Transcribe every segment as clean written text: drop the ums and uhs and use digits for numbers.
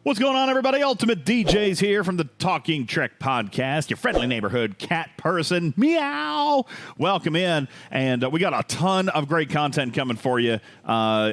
What's going on, everybody? UltimatDjz here from the Talking Trek podcast, your friendly neighborhood cat person. Meow! Welcome in, and we got a ton of great content coming for you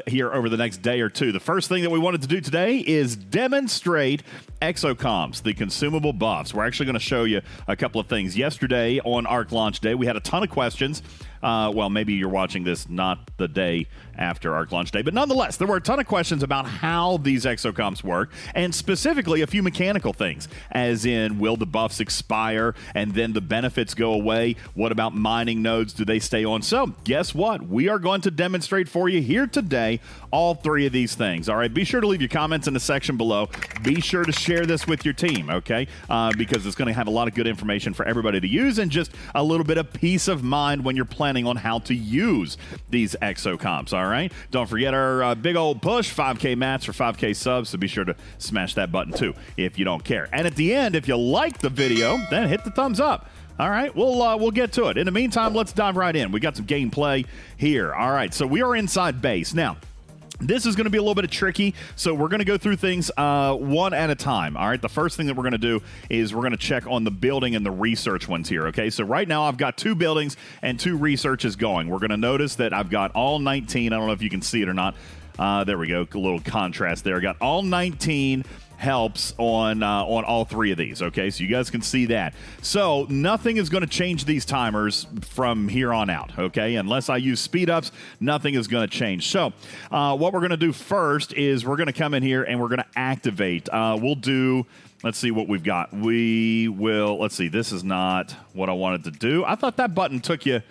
here over the next day or two. The first thing that we wanted to do today is demonstrate Exocomps, the consumable buffs. We're actually going to show you a couple of things. Yesterday on ARC launch day, we had a ton of questions. Well, maybe you're watching this not the day after ARC launch day, but nonetheless, there were a ton of questions about how these Exocomps work, and specifically a few mechanical things, as in, will the buffs expire and then the benefits go away? What about mining nodes? Do they stay on? So, guess what? We are going to demonstrate for you here today all three of these things. All right, be sure to leave your comments in the section below. Be sure to share this with your team, okay? Because it's going to have a lot of good information for everybody to use and just a little bit of peace of mind when you're planning on how to use these Exocomps, all right? Don't forget our big old push, 5K mats for 5K subs, so be sure to smash that button too if you don't care. And at the end, if you like the video, then hit the thumbs up. All right, we'll get to it. In the meantime, let's dive right in. We got some gameplay here. All right, so we are inside base. Now, this is going to be a little bit tricky, so we're going to go through things one at a time. All right, the first thing that we're going to do is we're going to check on the building and the research ones here, okay? So right now I've got 2 buildings and 2 researches going. We're going to notice that I've got all 19. I don't know if you can see it or not. There we go, a little contrast there. I got all 19 helps on all 3 of these, okay? So you guys can see that. So nothing is going to change these timers from here on out, okay? Unless I use speed ups, nothing is going to change. So what we're going to do first is we're going to come in here and we're going to activate. We'll do, let's see what we've got. We will, let's see, this is not what I wanted to do. I thought that button took you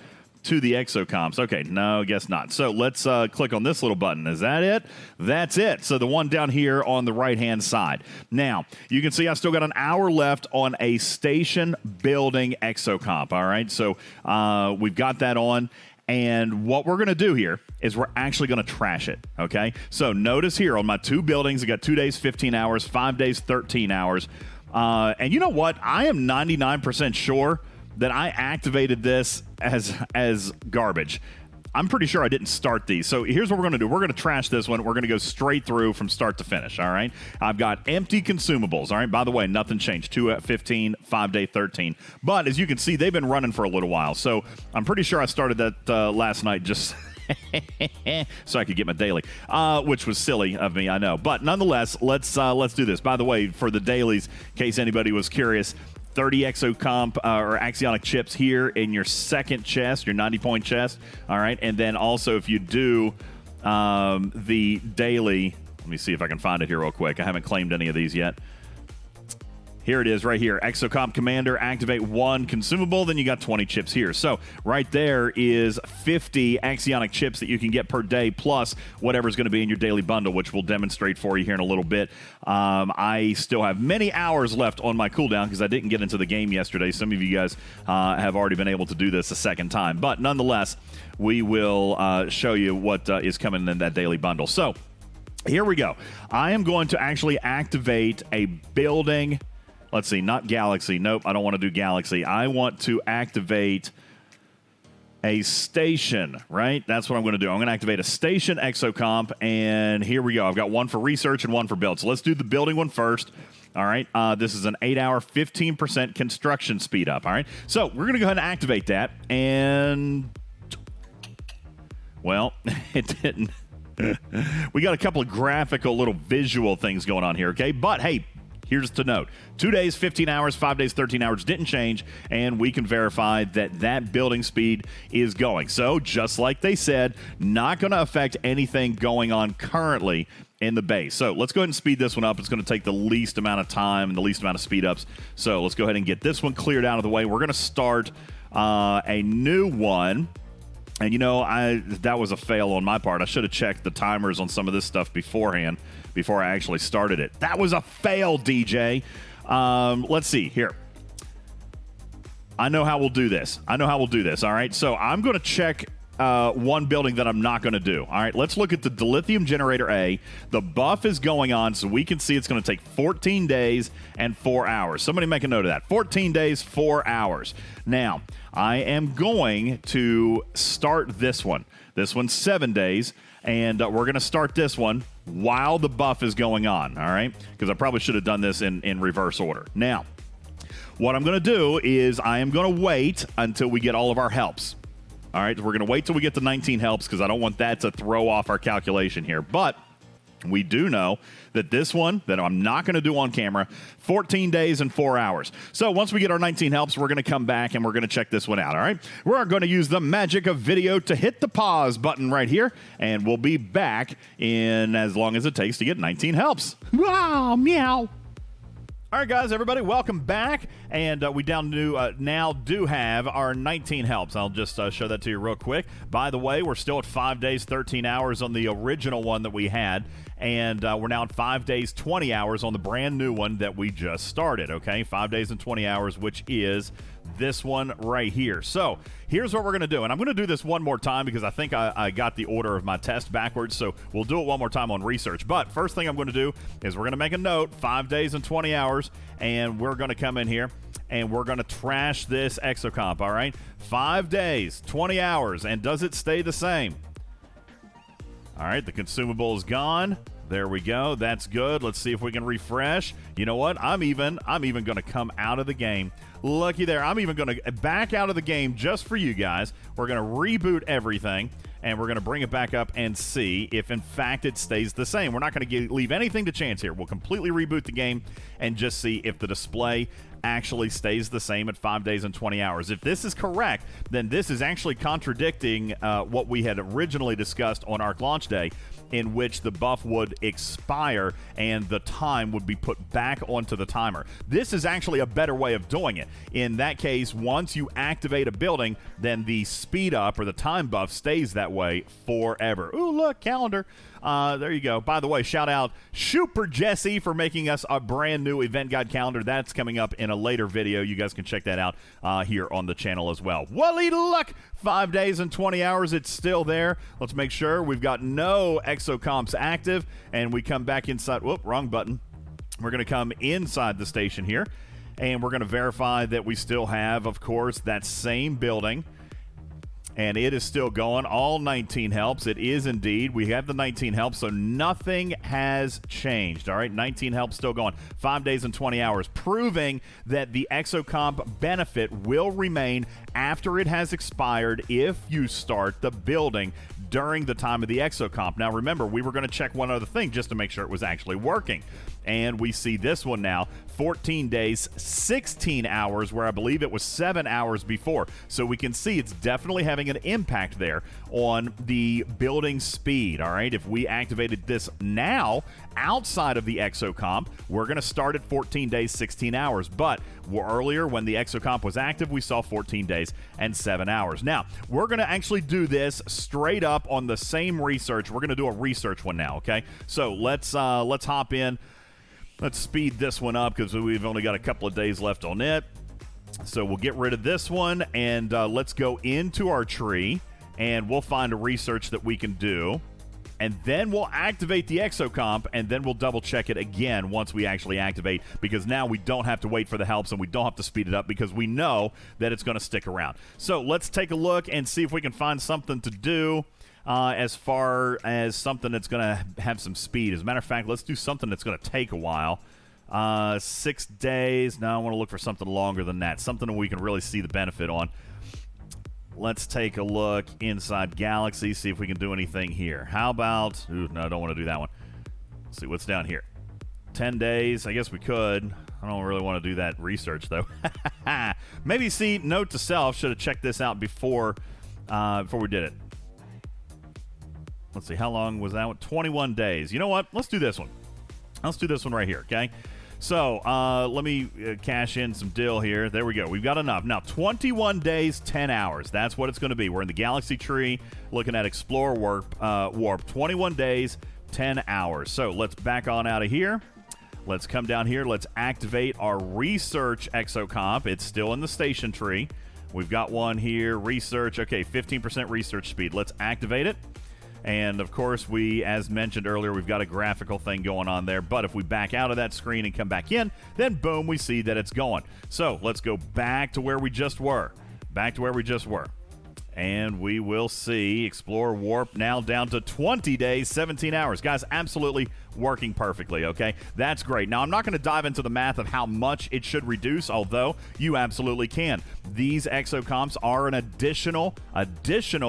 to the Exocomps. Okay, no, guess not. So let's click on this little button. Is that it? That's it. So the one down here on the right-hand side. Now, you can see I've still got an hour left on a station building Exocomp, all right? So we've got that on. And what we're going to do here is we're actually going to trash it, okay? So notice here on my 2 buildings, I got 2 days, 15 hours, 5 days, 13 hours. And you know what? I am 99% sure that I activated this as garbage. I'm pretty sure I didn't start these. So here's what we're going to do. We're going to trash this one. We're going to go straight through from start to finish, all right? I've got empty consumables, all right? By the way, nothing changed. 2 at 15, 5 day 13. But as you can see, they've been running for a little while. So I'm pretty sure I started that last night just so I could get my daily, which was silly of me, I know. But nonetheless, let's do this. By the way, for the dailies, in case anybody was curious, 30 Exocomp or axionic chips here in your second chest, your 90-point chest. All right, and then also if you do the daily, let me see if I can find it here real quick. I haven't claimed any of these yet. Here it is right here. Exocomp Commander, activate 1 consumable, then you got 20 chips here. So right there is 50 axionic chips that you can get per day, plus whatever's going to be in your daily bundle, which we'll demonstrate for you here in a little bit. I still have many hours left on my cooldown because I didn't get into the game yesterday. Some of you guys have already been able to do this a second time. But nonetheless, we will show you what is coming in that daily bundle. So here we go. I am going to actually activate a building. Let's see, not Galaxy. Nope, I don't want to do Galaxy. I want to activate a station, right? That's what I'm going to do. I'm going to activate a station Exocomp, and here we go. I've got 1 for research and 1 for build. So let's do the building one first. All right, this is an 8-hour, 15% construction speed up, all right? So we're going to go ahead and activate that, and, well, it didn't. We got a couple of graphical little visual things going on here, okay? But, hey, here's to note. 2 days, 15 hours, 5 days, 13 hours didn't change, and we can verify that that building speed is going. So, just like they said, not going to affect anything going on currently in the base. So, let's go ahead and speed this one up. It's going to take the least amount of time and the least amount of speed ups. So, let's go ahead and get this one cleared out of the way. We're going to start a new one. And, you know, that was a fail on my part. I should have checked the timers on some of this stuff beforehand before I actually started it. That was a fail, DJ. Let's see here. I know how we'll do this. All right? So I'm going to check one building that I'm not going to do. All right, let's look at the dilithium generator A. The buff is going on, so we can see it's going to take 14 days and 4 hours. Somebody make a note of that. 14 days, 4 hours. Now, I am going to start this one. This one's 7 days, and we're going to start this one while the buff is going on, all right? Because I probably should have done this in reverse order. Now, what I'm going to do is I am going to wait until we get all of our helps. All right, we're going to wait till we get the 19 helps because I don't want that to throw off our calculation here. But we do know that this one, that I'm not going to do on camera, 14 days and 4 hours. So once we get our 19 helps, we're going to come back and we're going to check this one out, all right? We're going to use the magic of video to hit the pause button right here, and we'll be back in as long as it takes to get 19 helps. Wow, meow. All right, guys, everybody, welcome back. And we now do have our 19 helps. I'll just show that to you real quick. By the way, we're still at 5 days, 13 hours on the original one that we had. And we're now at 5 days, 20 hours on the brand new one that we just started, okay? 5 days and 20 hours, which is this one right here. So here's what we're going to do. And I'm going to do this one more time because I think I got the order of my test backwards. So we'll do it one more time on research. But first thing I'm going to do is we're going to make a note, 5 days and 20 hours, and we're going to come in here and we're going to trash this Exocomp, all right? 5 days, 20 hours, and does it stay the same? All right, the consumable is gone. There we go. That's good. Let's see if we can refresh. You know what? I'm even going to come out of the game. Looky there. I'm even going to back out of the game just for you guys. We're going to reboot everything, and we're going to bring it back up and see if, in fact, it stays the same. We're not going to leave anything to chance here. We'll completely reboot the game and just see if the display actually stays the same at 5 days and 20 hours. If this is correct, then this is actually contradicting what we had originally discussed on Arc launch day, in which the buff would expire and the time would be put back onto the timer. This is actually a better way of doing it. In that case, once you activate a building, then the speed up or the time buff stays that way forever. Ooh, look, calendar. There you go. By the way, shout out Super Jesse for making us a brand new event guide calendar. That's coming up in a later video. You guys can check that out here on the channel as well. Wally luck! 5 days and 20 hours. It's still there. Let's make sure we've got no Exocomps active, and we come back inside. Whoop, wrong button. We're going to come inside the station here, and we're going to verify that we still have, of course, that same building. And it is still going. All 19 helps. It is indeed. We have the 19 helps, so nothing has changed. All right, 19 helps still going. 5 days and 20 hours, proving that the Exocomp benefit will remain after it has expired if you start the building during the time of the Exocomp. Now, remember, we were going to check one other thing just to make sure it was actually working. And we see this one now, 14 days, 16 hours, where I believe it was 7 hours before. So we can see it's definitely having an impact there on the building speed, all right? If we activated this now outside of the Exocomp, we're going to start at 14 days, 16 hours. But earlier, when the Exocomp was active, we saw 14 days and 7 hours. Now, we're going to actually do this straight up on the same research. We're going to do a research one now, okay? So let's hop in. Let's speed this one up because we've only got a couple of days left on it. So we'll get rid of this one, and let's go into our tree, and we'll find a research that we can do. And then we'll activate the Exocomp, and then we'll double-check it again once we actually activate, because now we don't have to wait for the helps, and we don't have to speed it up because we know that it's going to stick around. So let's take a look and see if we can find something to do. As far as something that's going to have some speed. As a matter of fact, let's do something that's going to take a while. 6 days. No, I want to look for something longer than that. Something that we can really see the benefit on. Let's take a look inside Galaxy, see if we can do anything here. How about... Ooh, no, I don't want to do that one. Let's see what's down here. 10 days. I guess we could. I don't really want to do that research, though. Maybe, see, note to self, should have checked this out before we did it. Let's see, how long was that one? 21 days. You know what? Let's do this one. Let's do this one right here, okay? So, let me cash in some dill here. There we go. We've got enough. Now, 21 days, 10 hours. That's what it's going to be. We're in the Galaxy tree, looking at Explore Warp. 21 days, 10 hours. So, let's back on out of here. Let's come down here. Let's activate our Research Exocomp. It's still in the station tree. We've got one here, research. Okay, 15% research speed. Let's activate it. And, of course, we, as mentioned earlier, we've got a graphical thing going on there. But if we back out of that screen and come back in, then, boom, we see that it's going. So let's go back to where we just were. Back to where we just were. And we will see Explore Warp now down to 20 days, 17 hours. Guys, absolutely working perfectly, okay? That's great. Now, I'm not going to dive into the math of how much it should reduce, although you absolutely can. These Exocomps are an additional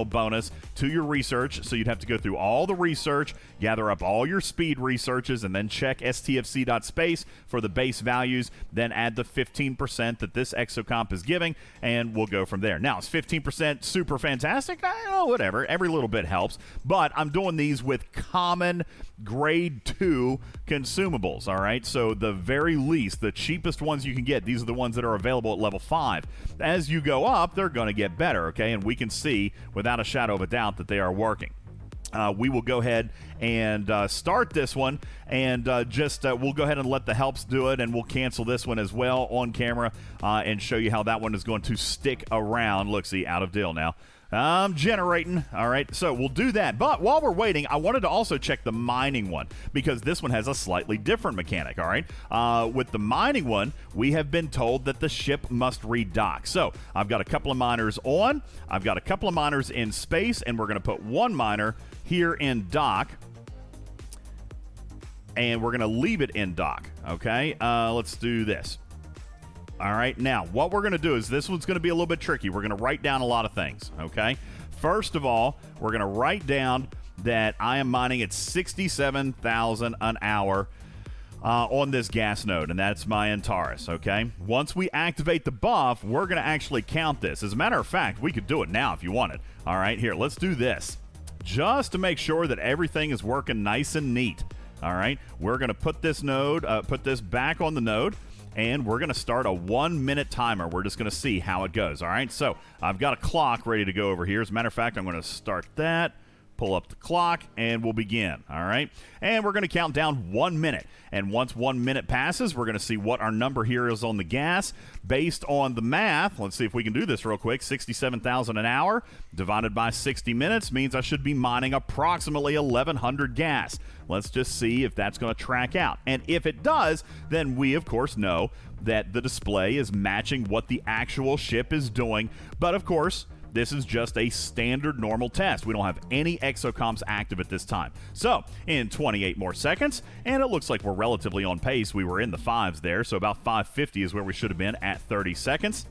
bonus to your research, so you'd have to go through all the research, gather up all your speed researches, and then check STFC.space for the base values, then add the 15% that this Exocomp is giving, and we'll go from there. Now, is 15% super fantastic? Whatever. Every little bit helps, but I'm doing these with common grade 2 consumables, all right? So the very least, the cheapest ones you can get, these are the ones that are available at level 5. As you go up, they're going to get better, okay? And we can see, without a shadow of a doubt, that they are working. We will go ahead and start this one, and we'll go ahead and let the helps do it, and we'll cancel this one as well on camera and show you how that one is going to stick around. Look, see, out of deal now. I'm generating. All right, so we'll do that. But while we're waiting, I wanted to also check the mining one because this one has a slightly different mechanic, all right? With the mining one, we have been told that the ship must redock. So I've got a couple of miners on. I've got a couple of miners in space, and we're going to put one miner here in dock. And we're going to leave it in dock, okay? Let's do this. All right, now, what we're going to do is this one's going to be a little bit tricky. We're going to write down a lot of things, okay? First of all, we're going to write down that I am mining at 67,000 an hour on this gas node, and that's my Antares, okay? Once we activate the buff, we're going to actually count this. As a matter of fact, we could do it now if you wanted. All right, here, let's do this. Just to make sure that everything is working nice and neat, all right? We're going to put this node, put this back on the node, and we're going to start a 1-minute timer. We're just going to see how it goes, all right? So I've got a clock ready to go over here. As a matter of fact, I'm going to start that, pull up the clock, and we'll begin, all right? And we're going to count down 1 minute. And once 1 minute passes, we're going to see what our number here is on the gas. Based on the math, let's see if we can do this real quick. 67,000 an hour divided by 60 minutes means I should be mining approximately 1,100 gas. Let's just see if that's going to track out. And if it does, then we, of course, know that the display is matching what the actual ship is doing. But, of course, this is just a standard normal test. We don't have any Exocomps active at this time. So, in 28 more seconds, and it looks like we're relatively on pace. We were in the 5s there, so about 550 is where we should have been at 30 seconds.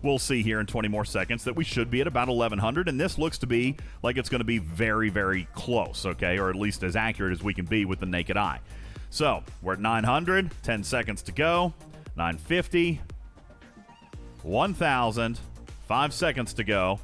We'll see here in 20 more seconds that we should be at about 1,100, and this looks to be like it's going to be very, very close, okay, or at least as accurate as we can be with the naked eye. So, we're at 900, 10 seconds to go, 950, 1,000, 5 seconds to go,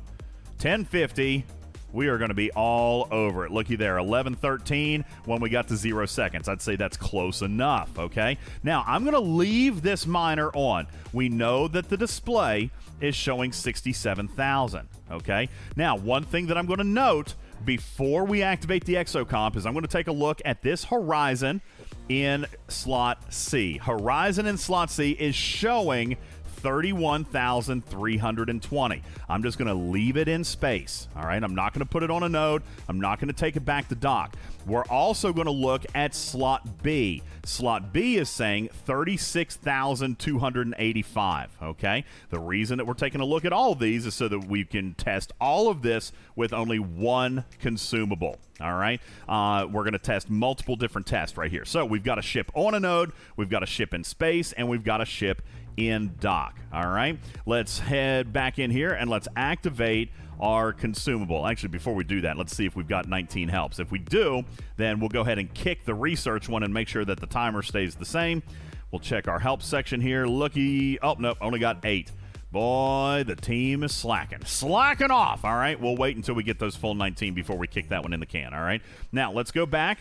1050. We are going to be all over it. Looky there, 11:13 when we got to 0 seconds. I'd say that's close enough, okay? Now, I'm going to leave this miner on. We know that the display is showing 67,000, okay? Now, one thing that I'm going to note before we activate the Exocomp is I'm going to take a look at this horizon in slot C. Horizon in slot C is showing 31,320. I'm just going to leave it in space, all right? I'm not going to put it on a node. I'm not going to take it back to dock. We're also going to look at slot B. Slot B is saying 36,285, okay? The reason that we're taking a look at all of these is so that we can test all of this with only one consumable, all right? We're going to test multiple different tests right here. So we've got a ship on a node, we've got a ship in space, and we've got a ship in dock, all right? Let's head back in here and let's activate our consumable. Actually, before we do that, let's see if we've got 19 helps. If we do, then we'll go ahead and kick the research one and make sure that the timer stays the same. We'll check our help section here. Looky, oh, nope, only got 8. Boy, the team is slacking off, all right? We'll wait until we get those full 19 before we kick that one in the can, all right? Now, let's go back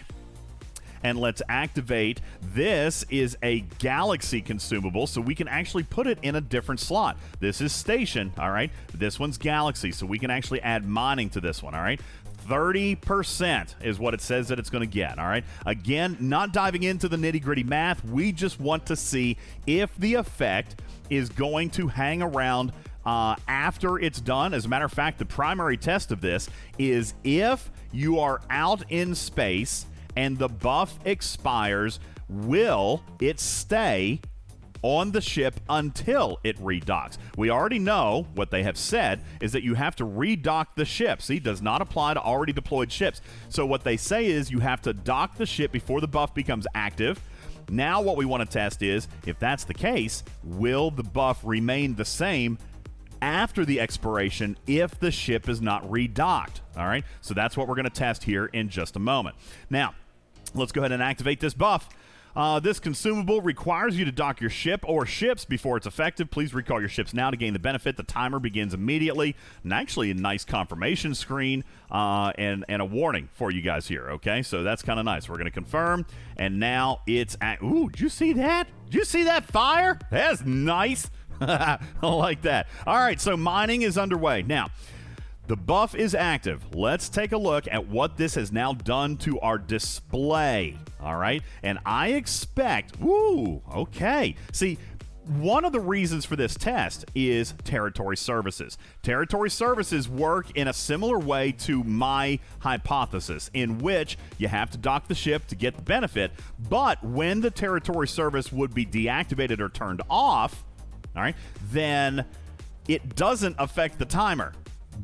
and let's activate. This is a Galaxy consumable, so we can actually put it in a different slot. This is Station, all right? This one's Galaxy, so we can actually add mining to this one, all right? 30% is what it says that it's going to get, all right? Again, not diving into the nitty-gritty math. We just want to see if the effect is going to hang around after it's done. As a matter of fact, the primary test of this is if you are out in space and the buff expires, will it stay on the ship until it redocks? We already know what they have said is that you have to redock the ship. See, does not apply to already deployed ships. So what they say is you have to dock the ship before the buff becomes active. Now what we want to test is, if that's the case, will the buff remain the same after the expiration if the ship is not redocked? All right, so that's what we're going to test here in just a moment. Now, let's go ahead and activate this buff. This consumable requires you to dock your ship or ships before it's effective. Please recall your ships now to gain the benefit. The timer begins immediately. And actually a nice confirmation screen and a warning for you guys here, okay? So that's kind of nice. We're going to confirm, and now it's ooh, did you see that? Did you see that fire? That's nice. I like that. All right, so mining is underway. Now, the buff is active. Let's take a look at what this has now done to our display. All right. And I expect, ooh, okay. See, one of the reasons for this test is territory services. Territory services work in a similar way to my hypothesis, in which you have to dock the ship to get the benefit, but when the territory service would be deactivated or turned off, all right, then it doesn't affect the timer,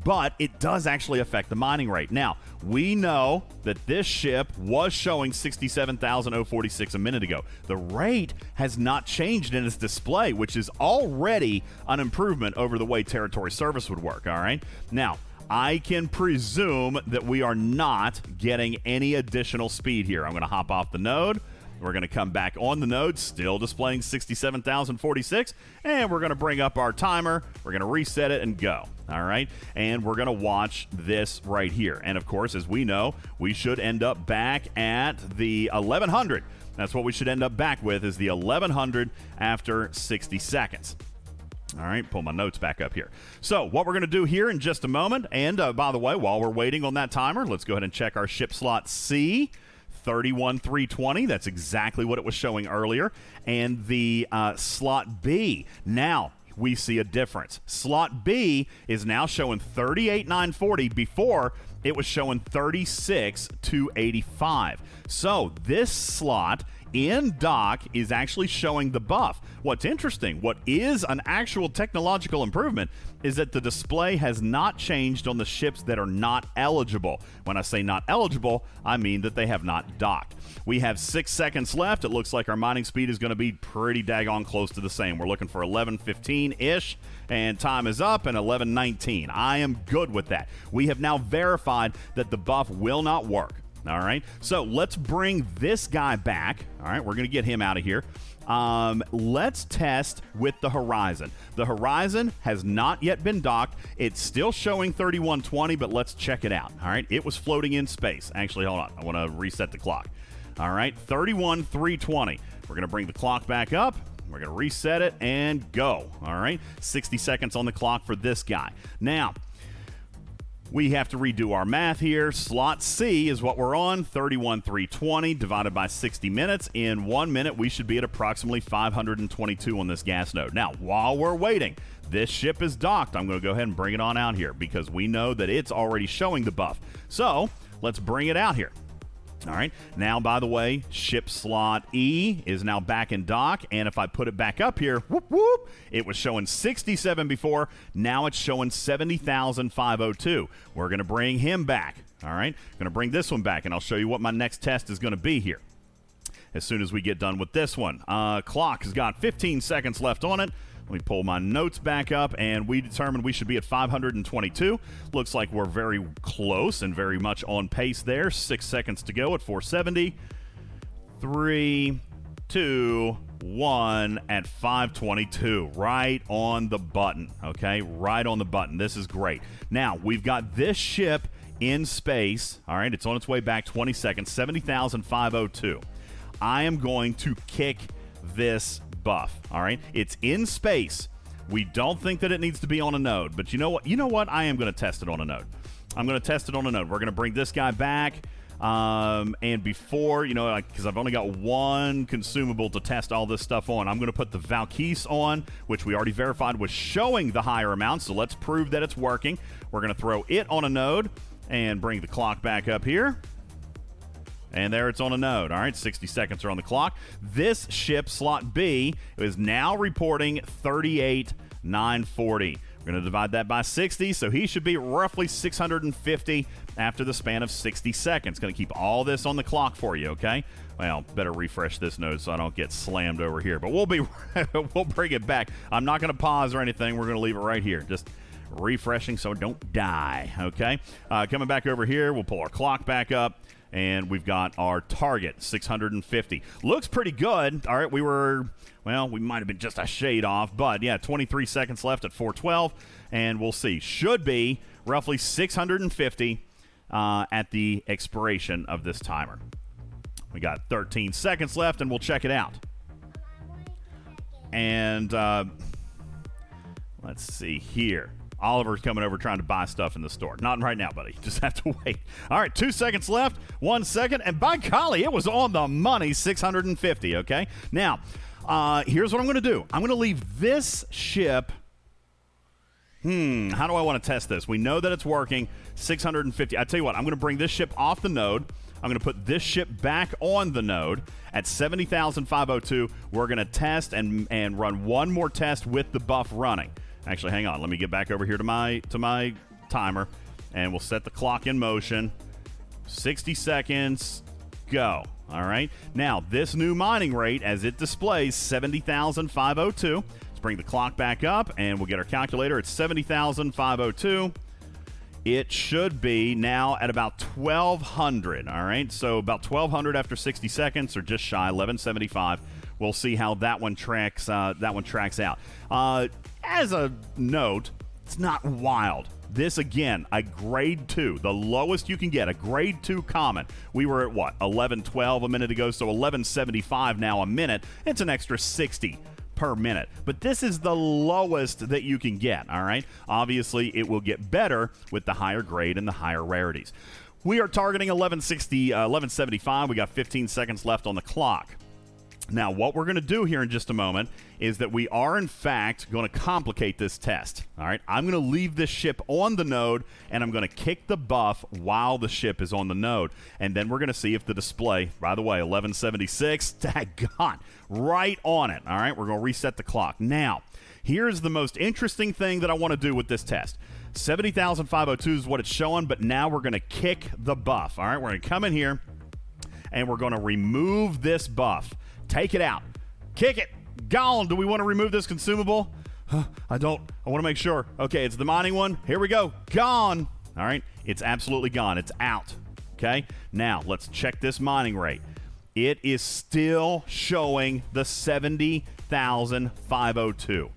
but it does actually affect the mining rate. Now, we know that this ship was showing 67,046 a minute ago. The rate has not changed in its display, which is already an improvement over the way territory service would work, all right? Now, I can presume that we are not getting any additional speed here. I'm going to hop off the node. We're going to come back on the node, still displaying 67,046, and we're going to bring up our timer. We're going to reset it and go. All right, and we're going to watch this right here. And of course, as we know, we should end up back at the 1100. That's what we should end up back with, is the 1100 after 60 seconds. All right, pull my notes back up here. So what we're going to do here in just a moment, and by the way, while we're waiting on that timer, let's go ahead and check our ship slot C. 31,320. That's exactly what it was showing earlier. And the slot B. Now, we see a difference. Slot B is now showing 38,940. Before, it was showing 36,285. So, this slot in dock is actually showing the buff. What's interesting, what is an actual technological improvement, is that the display has not changed on the ships that are not eligible. When I say not eligible, I mean that they have not docked. We have 6 seconds left. It looks like our mining speed is going to be pretty daggone close to the same. We're looking for 11:15-ish, and time is up, and 11:19. I am good with that. We have now verified that the buff will not work. All right, so let's bring this guy back. All right, we're going to get him out of here. Let's test with the Horizon. The Horizon has not yet been docked. It's still showing 3120, but let's check it out. All right, it was floating in space. Actually, hold on. I want to reset the clock. All right, 31,320. We're going to bring the clock back up. We're going to reset it and go. All right, 60 seconds on the clock for this guy. Now, we have to redo our math here. Slot C is what we're on, 31,320 divided by 60 minutes. In 1 minute, we should be at approximately 522 on this gas node. Now, while we're waiting, this ship is docked. I'm going to go ahead and bring it on out here because we know that it's already showing the buff. So, let's bring it out here. All right. Now, by the way, ship slot E is now back in dock. And if I put it back up here, whoop, whoop, it was showing 67 before. Now it's showing 70,502. We're going to bring him back. All right. Going to bring this one back, and I'll show you what my next test is going to be here as soon as we get done with this one. Clock has got 15 seconds left on it. Let me pull my notes back up, and we determined we should be at 522. Looks like we're very close and very much on pace there. 6 seconds to go at 470. 3, 2, 1 at 522. Right on the button, okay? Right on the button. This is great. Now, we've got this ship in space. All right, it's on its way back 20 seconds, 70,502. I am going to kick this buff. All right, it's in space. We don't think that it needs to be on a node, but you know what? I am going to test it on a node. I'm going to test it on a node. We're going to bring this guy back. And before, because I've only got one consumable to test all this stuff on, I'm going to put the Valkyrie on, which we already verified was showing the higher amount. So let's prove that it's working. We're going to throw it on a node and bring the clock back up here. And there it's on a node. All right, 60 seconds are on the clock. This ship, slot B, is now reporting 38,940. We're going to divide that by 60, so he should be roughly 650 after the span of 60 seconds. Going to keep all this on the clock for you, okay? Well, better refresh this node so I don't get slammed over here. But we'll bring it back. I'm not going to pause or anything. We're going to leave it right here. Just refreshing so don't die, okay? Coming back over here, we'll pull our clock back up. And we've got our target, 650. Looks pretty good. All right, we might have been just a shade off. But, yeah, 23 seconds left at 412. And we'll see. Should be roughly 650 at the expiration of this timer. We got 13 seconds left, and we'll check it out. And let's see here. Oliver's coming over trying to buy stuff in the store. Not right now, buddy. Just have to wait. All right, 2 seconds left, 1 second, and by golly, it was on the money, 650, okay? Now, here's what I'm going to do. I'm going to leave this ship. How do I want to test this? We know that it's working, 650. I tell you what, I'm going to bring this ship off the node. I'm going to put this ship back on the node at 70,502. We're going to test and run one more test with the buff running. Actually, hang on. Let me get back over here to my timer, and we'll set the clock in motion. 60 seconds, go. All right. Now, this new mining rate, as it displays 70,502. Let's bring the clock back up, and we'll get our calculator at 70,502. It should be now at about 1,200. All right. So about 1,200 after 60 seconds, or just shy, 1,175. We'll see how that one tracks out. As a note, it's not wild. This, again, a grade 2, the lowest you can get, a grade 2 common. We were at, 1112 a minute ago, so 1175 now a minute. It's an extra 60 per minute. But this is the lowest that you can get, all right? Obviously, it will get better with the higher grade and the higher rarities. We are targeting 1175. We got 15 seconds left on the clock. Now, what we're going to do here in just a moment is that we are, in fact, going to complicate this test. All right, I'm going to leave this ship on the node, and I'm going to kick the buff while the ship is on the node. And then we're going to see if the display, by the way, 1176, daggone, right on it. All right, we're going to reset the clock. Now, here's the most interesting thing that I want to do with this test. 70,502 is what it's showing, but now we're going to kick the buff. All right, we're going to come in here, and we're going to remove this buff. Take it out. Kick it. Gone. Do we want to remove this consumable? I don't. I want to make sure. Okay, it's the mining one. Here we go. Gone. All right. It's absolutely gone. It's out. Okay. Now, let's check this mining rate. It is still showing the 70,502.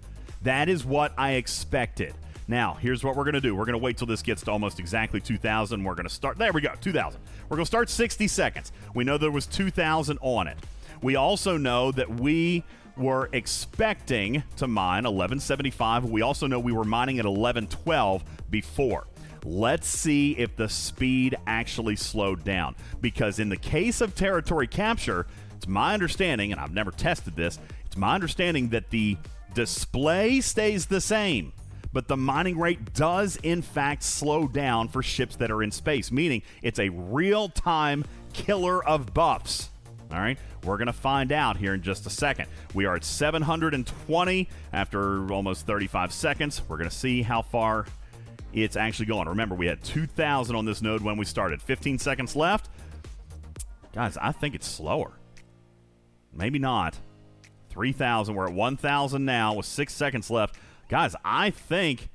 That is what I expected. Now, here's what we're going to do. We're going to wait till this gets to almost exactly 2,000. We're going to start. There we go. 2,000. We're going to start 60 seconds. We know there was 2,000 on it. We also know that we were expecting to mine 1175. We also know we were mining at 1112 before. Let's see if the speed actually slowed down. Because in the case of territory capture, it's my understanding, and I've never tested this, it's my understanding that the display stays the same, but the mining rate does, in fact, slow down for ships that are in space, meaning it's a real-time killer of buffs. All right, we're going to find out here in just a second. We are at 720 after almost 35 seconds. We're going to see how far it's actually going. Remember, we had 2,000 on this node when we started. 15 seconds left. Guys, I think it's slower. Maybe not. 3,000. We're at 1,000 now with 6 seconds left. Guys, I think...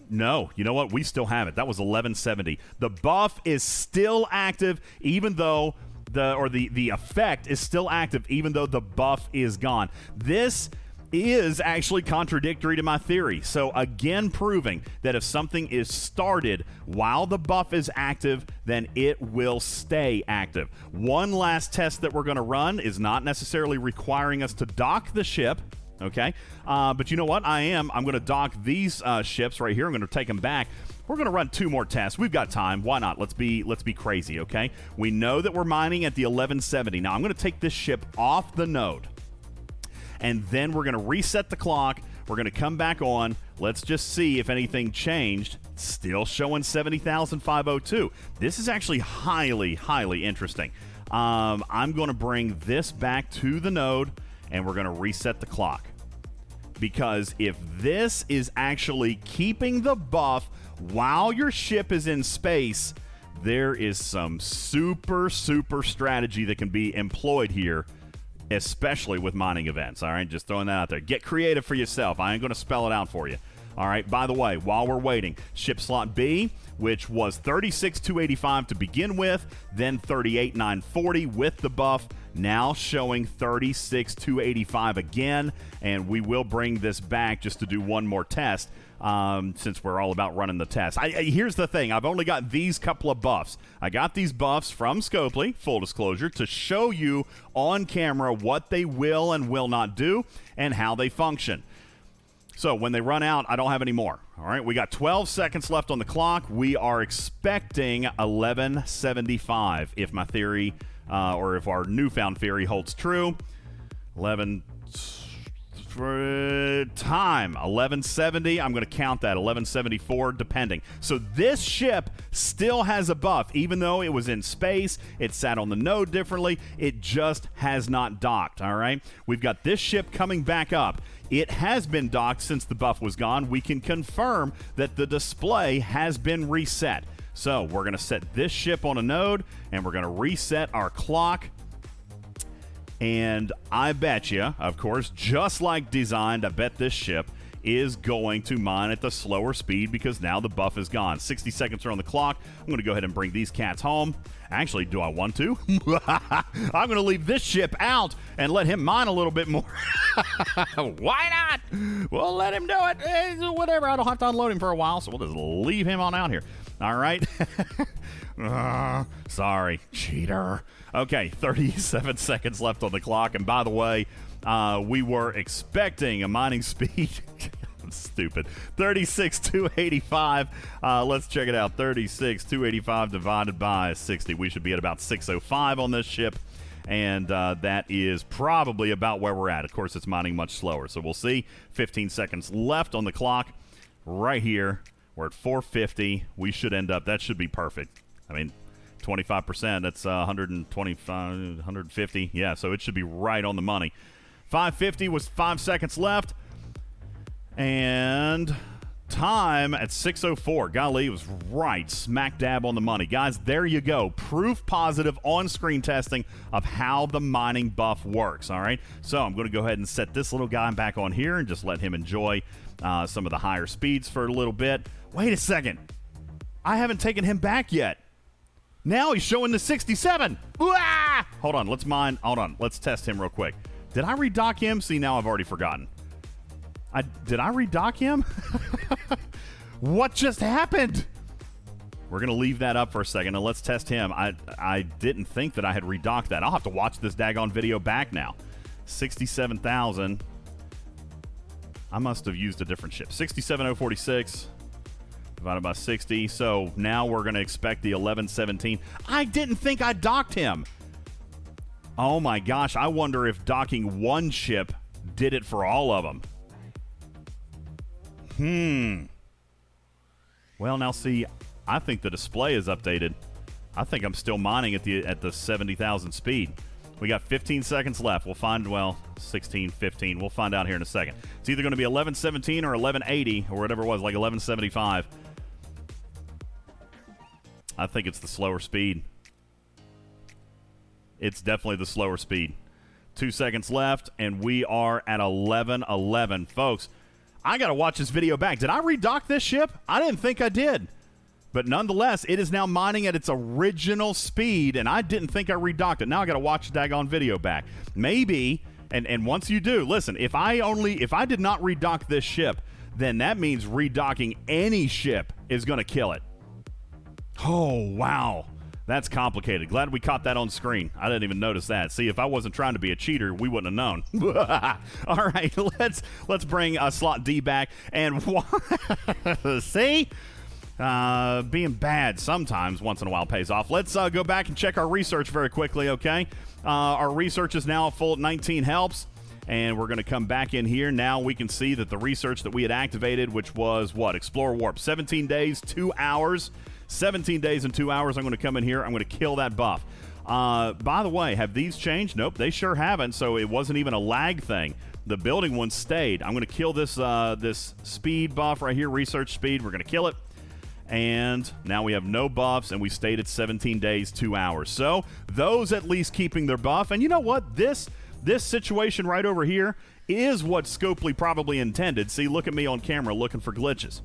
no, you know what? We still have it. That was 1170. The buff is still active, even though the effect is still active, even though the buff is gone. This is actually contradictory to my theory. So again, proving that if something is started while the buff is active, then it will stay active. One last test that we're going to run is not necessarily requiring us to dock the ship. okay? But you know what? I'm going to dock these ships right here. I'm going to take them back. We're going to run 2 more tests. We've got time. Why not? Let's be crazy, okay? We know that we're mining at the 1170. Now, I'm going to take this ship off the node, and then we're going to reset the clock. We're going to come back on. Let's just see if anything changed. Still showing 70,502. This is actually highly, highly interesting. I'm going to bring this back to the node, and we're going to reset the clock. Because if this is actually keeping the buff while your ship is in space, there is some super, super strategy that can be employed here, especially with mining events. All right, just throwing that out there. Get creative for yourself. I ain't going to spell it out for you. All right, by the way, while we're waiting, ship slot B, which was 36,285 to begin with, then 38,940 with the buff, now showing 36,285 again, and we will bring this back just to do one more test, since we're all about running the test. Here's the thing. I've only got these couple of buffs. I got these buffs from Scopely, full disclosure, to show you on camera what they will and will not do and how they function. So when they run out, I don't have any more. All right, we got 12 seconds left on the clock. We are expecting 1175 if my theory, or if our newfound theory holds true. 1170. I'm going to count that. 1174, depending. So this ship still has a buff, even though it was in space. It sat on the node differently. It just has not docked. All right, we've got this ship coming back up. It has been docked since the buff was gone. We can confirm that the display has been reset. So we're going to set this ship on a node, and we're going to reset our clock. And I bet you, of course, just like designed, I bet this ship is going to mine at the slower speed because now the buff is gone. 60 seconds are on the clock. I'm going to go ahead and bring these cats home. Actually, do I want to? I'm going to leave this ship out and let him mine a little bit more. Why not? We'll let him do it. Whatever. I don't have to unload him for a while, so we'll just leave him on out here. All right. Sorry, cheater. Okay, 37 seconds left on the clock. And by the way, we were expecting a mining speed. Stupid. 36,285. Let's check it out. 36,285 divided by 60. We should be at about 605 on this ship. And that is probably about where we're at. Of course, it's mining much slower. So we'll see. 15 seconds left on the clock. Right here. We're at 450. We should end up. That should be perfect. I mean, 25%. That's 125, 150. Yeah, so it should be right on the money. 550 was 5 seconds left. And time at 6:04. Golly, it was right smack dab on the money. Guys, there you go. Proof positive on-screen testing of how the mining buff works, all right? So I'm going to go ahead and set this little guy back on here and just let him enjoy some of the higher speeds for a little bit. Wait a second. I haven't taken him back yet. Now he's showing the 67. Ah! Hold on. Let's mine. Hold on. Let's test him real quick. Did I redock him? See, now I've already forgotten. Did I redock him? What just happened? We're going to leave that up for a second, and let's test him. I didn't think that I had redocked that. I'll have to watch this daggone video back now. 67,000. I must have used a different ship. 67,046 divided by 60. So now we're going to expect the 1117. I didn't think I docked him. Oh, my gosh. I wonder if docking one ship did it for all of them. Well, now see, I think the display is updated. I think I'm still mining at the 70,000 speed. We got 15 seconds left. We'll find, well, 16, 15. We'll find out here in a second. It's either going to be 1117 or 1180 or whatever it was, like 1175. I think it's the slower speed. It's definitely the slower speed. 2 seconds left, and we are at 1111. Folks, I got to watch this video back. Did I redock this ship? I didn't think I did. But nonetheless, it is now mining at its original speed, and I didn't think I redocked it. Now I got to watch the daggone video back. Maybe, and once you do, listen, if I did not redock this ship, then that means redocking any ship is going to kill it. Oh, wow. That's complicated. Glad we caught that on screen. I didn't even notice that. See, if I wasn't trying to be a cheater, we wouldn't have known. All right, let's bring slot D back. And see? Being bad sometimes once in a while pays off. Let's go back and check our research very quickly, okay? Our research is now full at 19 helps. And we're going to come back in here. Now we can see that the research that we had activated, which was what? Explore Warp. 17 days, 2 hours. 17 days and 2 hours. I'm going to come in here. I'm going to kill that buff. By the way, have these changed? Nope, they sure haven't. So it wasn't even a lag thing. The building one stayed. I'm going to kill this this speed buff right here, research speed. We're going to kill it. And now we have no buffs, and we stayed at 17 days, 2 hours. So those at least keeping their buff. And you know what? This situation right over here is what Scopely probably intended. See, look at me on camera looking for glitches.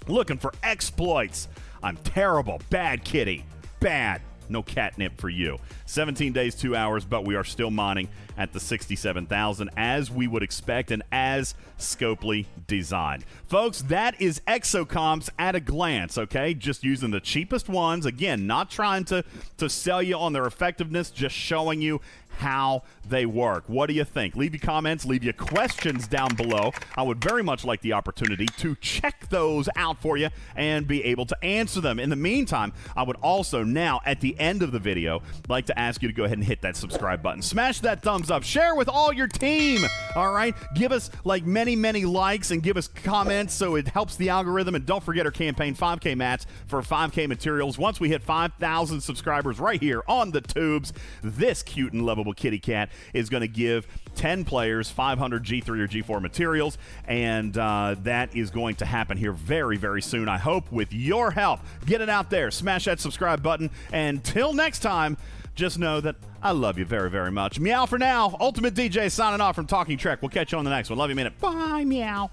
Looking for exploits. I'm terrible. Bad kitty. Bad. No catnip for you. 17 days, 2 hours, but we are still mining at the 67,000 as we would expect and as Scopely designed. Folks, that is Exocomps at a glance, okay? Just using the cheapest ones. Again, not trying to sell you on their effectiveness, just showing you how they work. What do you think? Leave your comments, leave your questions down below. I would very much like the opportunity to check those out for you and be able to answer them. In the meantime, I would also now, at the end of the video, like to ask you to go ahead and hit that subscribe button. Smash that thumbs up. Share with all your team, all right? Give us like many likes and give us comments so it helps the algorithm. And don't forget our campaign 5K mats for 5K materials. Once we hit 5,000 subscribers right here on the tubes, this cute and lovable kitty cat is going to give 10 players 500 G3 or G4 materials, and that is going to happen here very soon, I hope, with your help. Get it out there. Smash that subscribe button. Until next time, just know that I love you very much. Meow for now. UltimatDjz signing off from Talking Trek. We'll catch you on the next one. Love you, minute. Bye, meow.